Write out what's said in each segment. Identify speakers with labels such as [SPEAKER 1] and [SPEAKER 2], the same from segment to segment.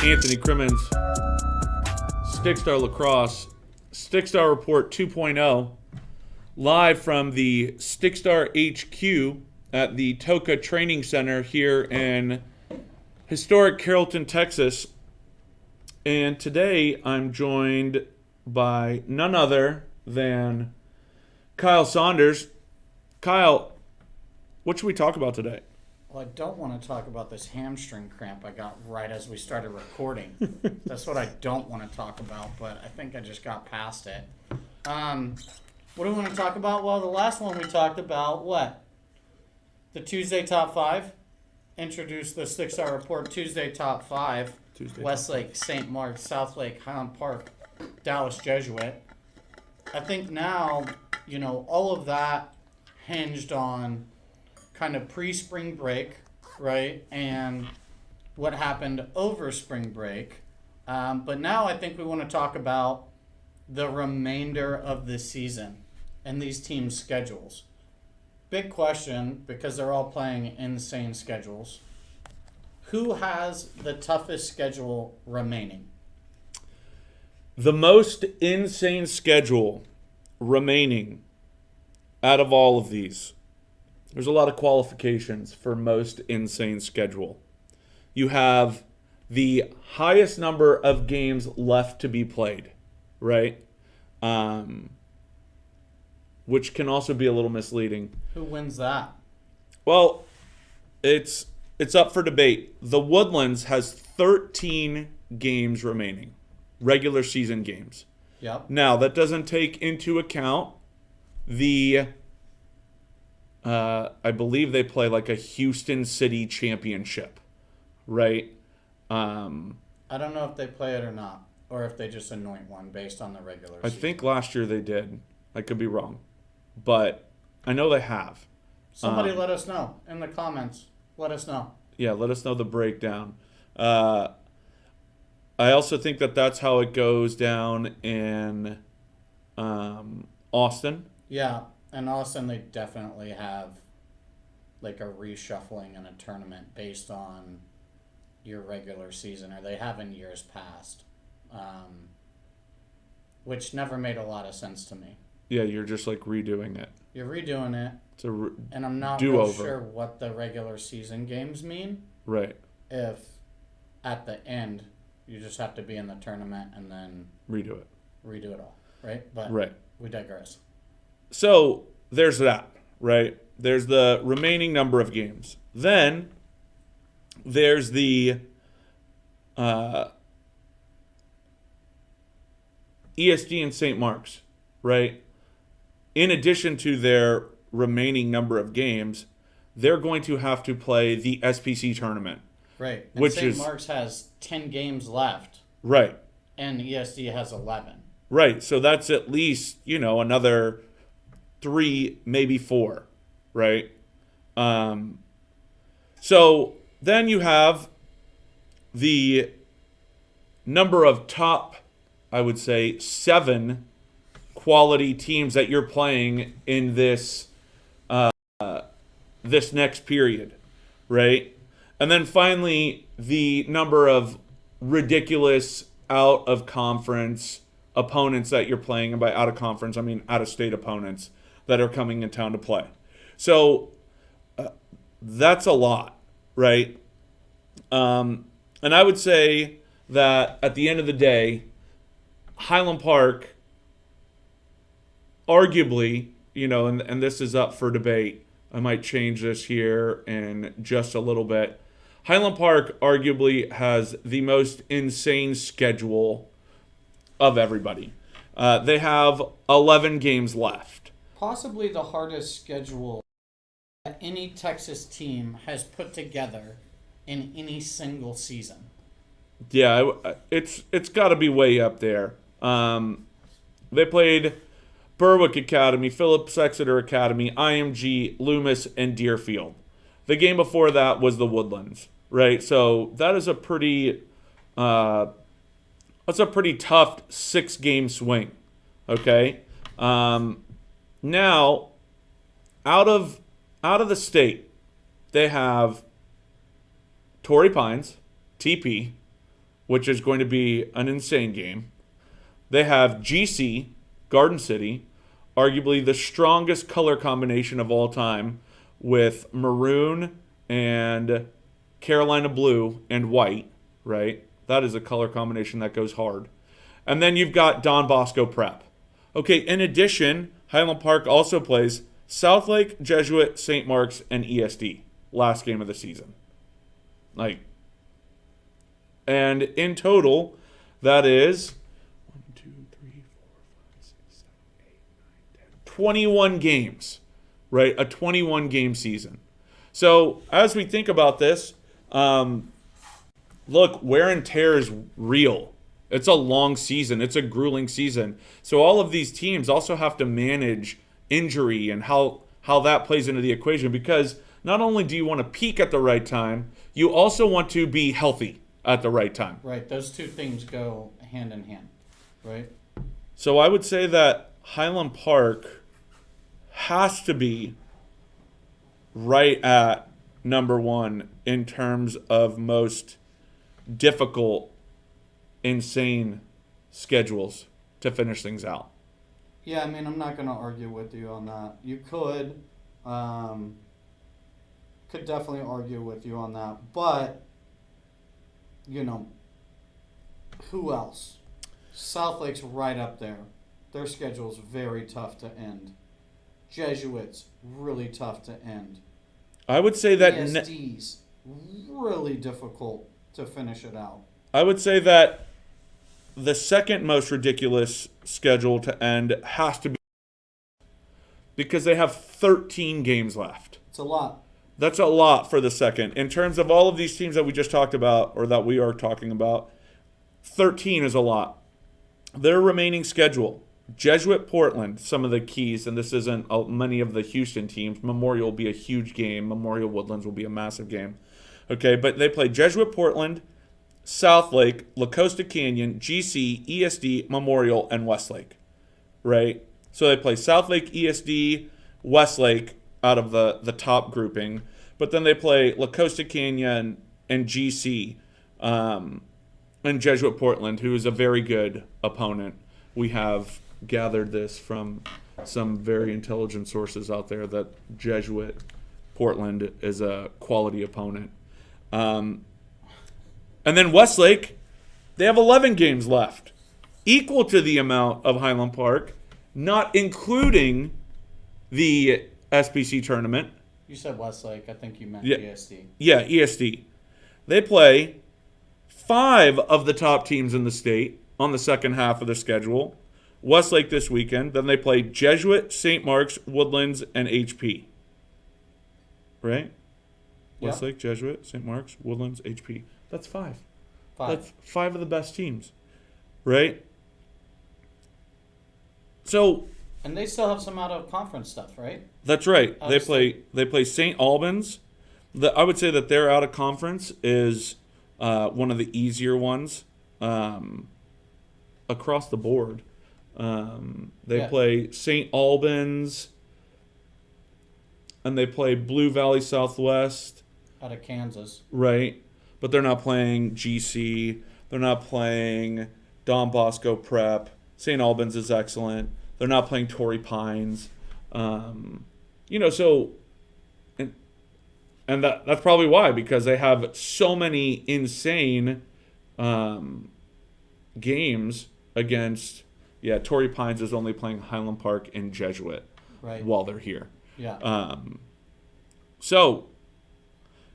[SPEAKER 1] Anthony Crimmins, StickStar Lacrosse, StickStar Report 2.0, live from the StickStar HQ at the Toca Training Center here in historic Carrollton, Texas. And today I'm joined by none other than Kyle Saunders. Kyle, what should we talk about today?
[SPEAKER 2] Well, I don't want to talk about this hamstring cramp I got right as we started recording. That's what I don't want to talk about, but I think I just got past it. What do we want to talk about? Well, the last one we talked about, what? The Tuesday Top 5? Introduced the StickStar Report Tuesday Top 5. Westlake, St. Mark's, Southlake, Highland Park, Dallas Jesuit. I think now, all of that hinged on kind of pre-spring break, right? And what happened over spring break. But now I think we want to talk about the remainder of the season and these teams' schedules. Big question, because they're all playing insane schedules. Who has the toughest schedule remaining?
[SPEAKER 1] The most insane schedule remaining out of all of these. There's a lot of qualifications for most insane schedule. You have the highest number of games left to be played, right? Which can also be a little misleading.
[SPEAKER 2] Who wins that?
[SPEAKER 1] Well, it's up for debate. The Woodlands has 13 games remaining, regular season games.
[SPEAKER 2] Yep.
[SPEAKER 1] Now, that doesn't take into account the I believe they play like a Houston City championship, right?
[SPEAKER 2] I don't know if they play it or not, or if they just anoint one based on the regular season.
[SPEAKER 1] I think last year they did. I could be wrong, but I know they have.
[SPEAKER 2] Somebody let us know in the comments. Let us know.
[SPEAKER 1] Yeah, let us know the breakdown. I also think that that's how it goes down in Austin.
[SPEAKER 2] Yeah. And Austin, they definitely have like a reshuffling and a tournament based on your regular season, or they have in years past, which never made a lot of sense to me.
[SPEAKER 1] Yeah, you're just like redoing it.
[SPEAKER 2] You're redoing it, and I'm not real sure what the regular season games mean.
[SPEAKER 1] Right.
[SPEAKER 2] If at the end you just have to be in the tournament and then
[SPEAKER 1] redo
[SPEAKER 2] it all, right? But
[SPEAKER 1] right.
[SPEAKER 2] We digress.
[SPEAKER 1] So there's that, right? There's the remaining number of games. Then there's the ESD and St. Mark's, right? In addition to their remaining number of games, they're going to have to play the SPC tournament.
[SPEAKER 2] Right. And St. Mark's has 10 games left.
[SPEAKER 1] Right.
[SPEAKER 2] And ESD has 11.
[SPEAKER 1] Right. So that's at least, another 3, maybe 4, right? So then you have the number of top, I would say, 7 quality teams that you're playing in this this next period, right? And then finally, the number of ridiculous out-of-conference opponents that you're playing. And by out-of-conference, I mean out-of-state opponents that are coming in town to play. So that's a lot, right? And I would say that at the end of the day, Highland Park, arguably, and this is up for debate. I might change this here in just a little bit. Highland Park arguably has the most insane schedule of everybody. They have 11 games left.
[SPEAKER 2] Possibly the hardest schedule that any Texas team has put together in any single season.
[SPEAKER 1] Yeah, it's got to be way up there. They played Berwick Academy, Phillips Exeter Academy, IMG, Loomis, and Deerfield. The game before that was the Woodlands, right? So that is a pretty tough 6-game swing. Okay. Now, out of the state, they have Torrey Pines, TP, which is going to be an insane game. They have GC, Garden City, arguably the strongest color combination of all time with maroon and Carolina blue and white, right? That is a color combination that goes hard. And then you've got Don Bosco Prep. Okay, in addition, Highland Park also plays Southlake, Jesuit, St. Mark's, and ESD. Last game of the season. And in total, that is 1, 2, 3, 4, 5, 6, 7, 8, 9, 10, 21 games, right? A 21 game season. So as we think about this, look, wear and tear is real. It's a long season. It's a grueling season. So all of these teams also have to manage injury and how that plays into the equation, because not only do you want to peak at the right time, you also want to be healthy at the right time.
[SPEAKER 2] Right. Those two things go hand in hand, right?
[SPEAKER 1] So I would say that Highland Park has to be right at number one in terms of most difficult, insane schedules to finish things out.
[SPEAKER 2] Yeah, I mean, I'm not going to argue with you on that. You could definitely argue with you on that, but who else? Southlake's right up there. Their schedule's very tough to end. Jesuits, really tough to end.
[SPEAKER 1] I would say that
[SPEAKER 2] ESD's really difficult to finish it out.
[SPEAKER 1] I would say that the second most ridiculous schedule to end has to be because they have 13 games left.
[SPEAKER 2] It's a lot.
[SPEAKER 1] That's a lot for the second. In terms of all of these teams that we just talked about, or that we are talking about, 13 is a lot. Their remaining schedule: Jesuit, Portland, some of the keys, and this isn't many of the Houston teams. Memorial will be a huge game. Memorial Woodlands will be a massive game. Okay, but they play Jesuit, Portland, Southlake, La Costa Canyon, GC, ESD, Memorial, and Westlake. Right? So they play Southlake, ESD, Westlake out of the top grouping. But then they play La Costa Canyon and GC and Jesuit Portland, who is a very good opponent. We have gathered this from some very intelligent sources out there that Jesuit Portland is a quality opponent. And then Westlake, they have 11 games left, equal to the amount of Highland Park, not including the SBC tournament.
[SPEAKER 2] You said Westlake. I think you meant
[SPEAKER 1] Yeah.
[SPEAKER 2] ESD.
[SPEAKER 1] Yeah, ESD. They play 5 of the top teams in the state on the second half of the schedule. Westlake this weekend. Then they play Jesuit, St. Mark's, Woodlands, and HP. Right?
[SPEAKER 2] Yeah.
[SPEAKER 1] Westlake, Jesuit, St. Mark's, Woodlands, HP. That's 5.
[SPEAKER 2] 5.
[SPEAKER 1] That's 5 of the best teams. Right? So
[SPEAKER 2] And they still have some out of conference stuff, right?
[SPEAKER 1] that's right.
[SPEAKER 2] Out
[SPEAKER 1] They
[SPEAKER 2] of state.
[SPEAKER 1] play St. Albans. I would say that their out of conference is one of the easier ones across the board. They play St. Albans, and they play Blue Valley Southwest.
[SPEAKER 2] Out of Kansas.
[SPEAKER 1] Right. But they're not playing GC. They're not playing Don Bosco Prep. St. Albans is excellent. They're not playing Torrey Pines. So, and that's probably why, because they have so many insane games against, Torrey Pines is only playing Highland Park and Jesuit
[SPEAKER 2] Right.
[SPEAKER 1] while they're here.
[SPEAKER 2] Yeah.
[SPEAKER 1] So,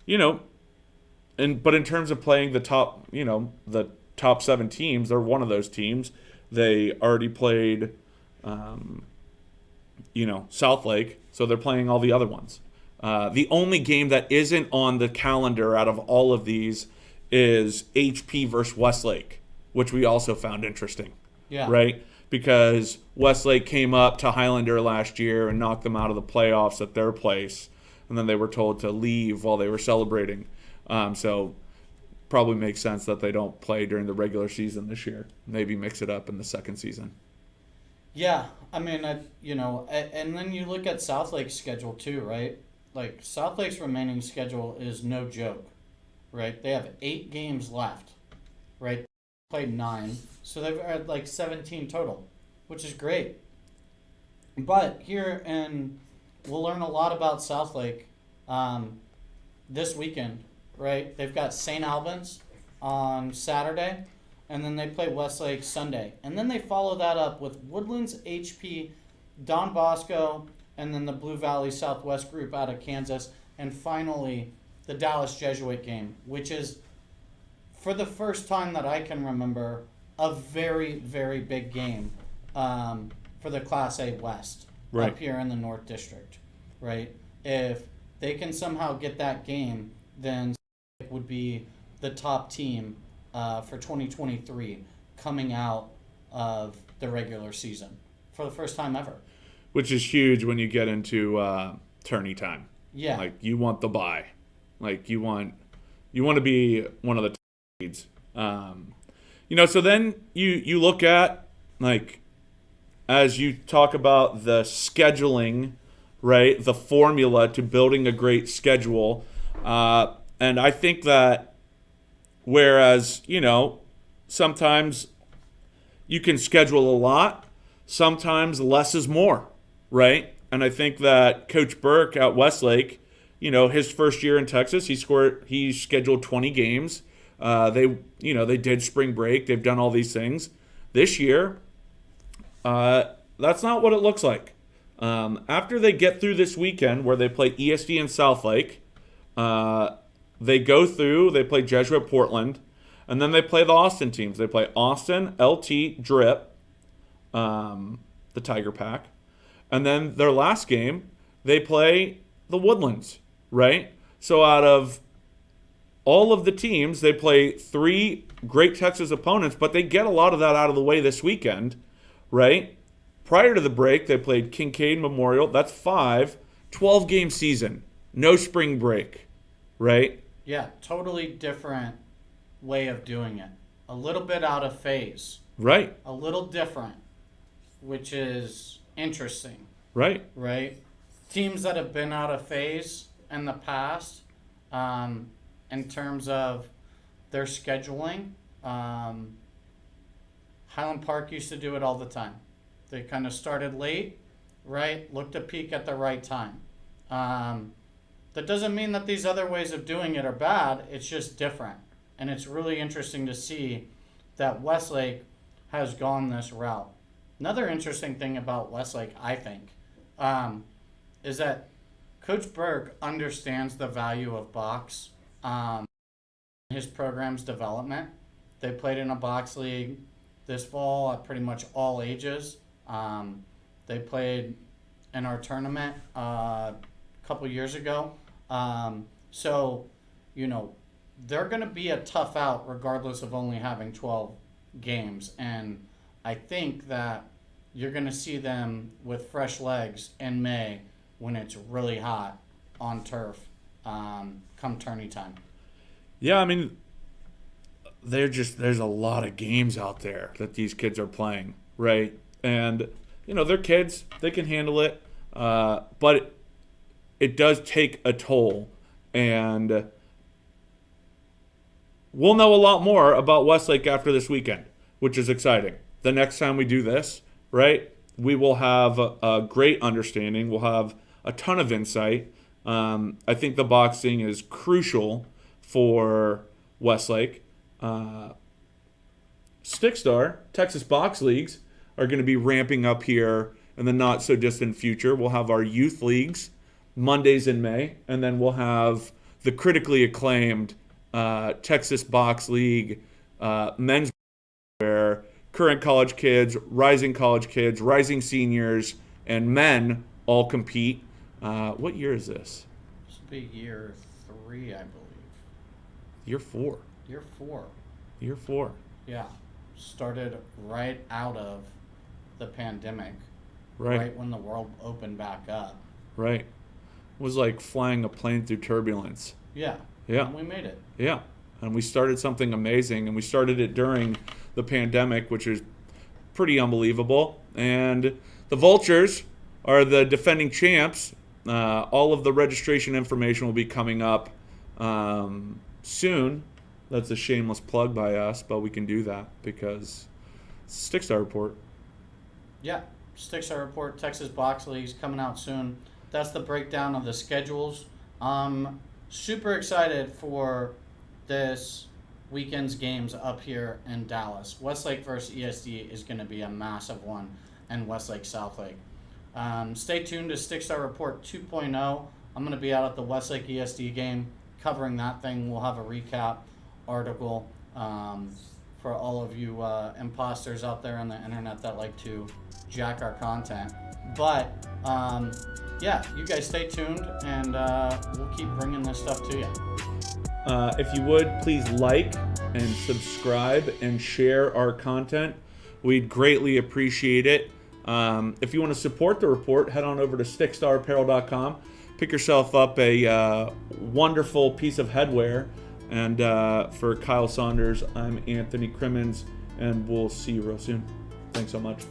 [SPEAKER 1] but in terms of playing the top, the top 7 teams, they're one of those teams. They already played, Southlake, so they're playing all the other ones. The only game that isn't on the calendar out of all of these is HP versus Westlake, which we also found interesting.
[SPEAKER 2] Yeah.
[SPEAKER 1] Right? Because Westlake came up to Highlander last year and knocked them out of the playoffs at their place, and then they were told to leave while they were celebrating. So probably makes sense that they don't play during the regular season this year. Maybe mix it up in the second season.
[SPEAKER 2] Yeah. I mean, and then you look at Southlake's schedule too, right? Like, Southlake's remaining schedule is no joke, right? They have 8 games left. right? Played 9, so they've had like 17 total, which is great. But here, and we'll learn a lot about Southlake this weekend, right? They've got St. Albans on Saturday, and then they play Westlake Sunday. And then they follow that up with Woodlands HP, Don Bosco, and then the Blue Valley Southwest group out of Kansas. And finally, the Dallas Jesuit game, which is, for the first time that I can remember, a very, very big game for the Class A West up here in the North District, right? If they can somehow get that game, then it would be the top team for 2023 coming out of the regular season for the first time ever.
[SPEAKER 1] Which is huge when you get into tourney time.
[SPEAKER 2] Yeah.
[SPEAKER 1] Like, you want the bye. Like, you want to be one of the top seeds. So then you look at, like, as you talk about the scheduling, right, the formula to building a great schedule. And I think that whereas, sometimes you can schedule a lot, sometimes less is more, right? And I think that Coach Burke at Westlake, his first year in Texas, he scheduled 20 games. They did spring break. They've done all these things. This year, that's not what it looks like. After they get through this weekend where they play ESD and Southlake, they play Jesuit Portland, and then they play the Austin teams. They play Austin, LT, Drip, the Tiger Pack, and then their last game, they play the Woodlands, right? So out of all of the teams, they play 3 great Texas opponents, but they get a lot of that out of the way this weekend, right? Prior to the break, they played Kincaid Memorial. That's 5. 12-game season. No spring break, right?
[SPEAKER 2] Yeah, totally different way of doing it. A little bit out of phase.
[SPEAKER 1] Right.
[SPEAKER 2] A little different, which is interesting.
[SPEAKER 1] Right.
[SPEAKER 2] Right? Teams that have been out of phase in the past, in terms of their scheduling, Highland Park used to do it all the time. They kind of started late, right? Looked to peak at the right time. That doesn't mean that these other ways of doing it are bad. It's just different. And it's really interesting to see that Westlake has gone this route. Another interesting thing about Westlake, I think, is that Coach Burke understands the value of box in his program's development. They played in a box league this fall at pretty much all ages. They played in our tournament a couple years ago. So, they're going to be a tough out regardless of only having 12 games. And I think that you're going to see them with fresh legs in May when it's really hot on turf come tourney time.
[SPEAKER 1] Yeah, I mean, there's a lot of games out there that these kids are playing, right? And, they're kids. They can handle it. But it does take a toll. And we'll know a lot more about Westlake after this weekend, which is exciting. The next time we do this, right, we will have a great understanding. We'll have a ton of insight. I think the boxing is crucial for Westlake. StickStar, Texas Box Leagues, are going to be ramping up here in the not-so-distant future. We'll have our youth leagues Mondays in May, and then we'll have the critically acclaimed Texas Box League men's, where current college kids, rising seniors, and men all compete. What year is this?
[SPEAKER 2] This will be year 3, I believe.
[SPEAKER 1] Year 4.
[SPEAKER 2] Year 4.
[SPEAKER 1] Year 4.
[SPEAKER 2] Yeah. Started right out of the pandemic.
[SPEAKER 1] Right.
[SPEAKER 2] Right when the world opened back up.
[SPEAKER 1] Right. It was like flying a plane through turbulence.
[SPEAKER 2] Yeah.
[SPEAKER 1] Yeah.
[SPEAKER 2] And we made it.
[SPEAKER 1] Yeah. And we started something amazing, and we started it during the pandemic, which is pretty unbelievable. And the Vultures are the defending champs. All of the registration information will be coming up soon. That's a shameless plug by us, but we can do that because it's a StickStar report.
[SPEAKER 2] Yeah, StickStar report, Texas Box League's coming out soon. That's the breakdown of the schedules. Super excited for this weekend's games up here in Dallas. Westlake versus ESD is going to be a massive one, and Westlake Southlake. Stay tuned to StickStar Report 2.0. I'm going to be out at the Westlake ESD game covering that thing. We'll have a recap article for all of you imposters out there on the internet that like to jack our content. But yeah, you guys stay tuned, and we'll keep bringing this stuff to you.
[SPEAKER 1] If you would, please like and subscribe and share our content. We'd greatly appreciate it. If you want to support the report, head on over to stickstarapparel.com. Pick yourself up a wonderful piece of headwear. And for Kyle Saunders, I'm Anthony Crimmins, and we'll see you real soon. Thanks so much.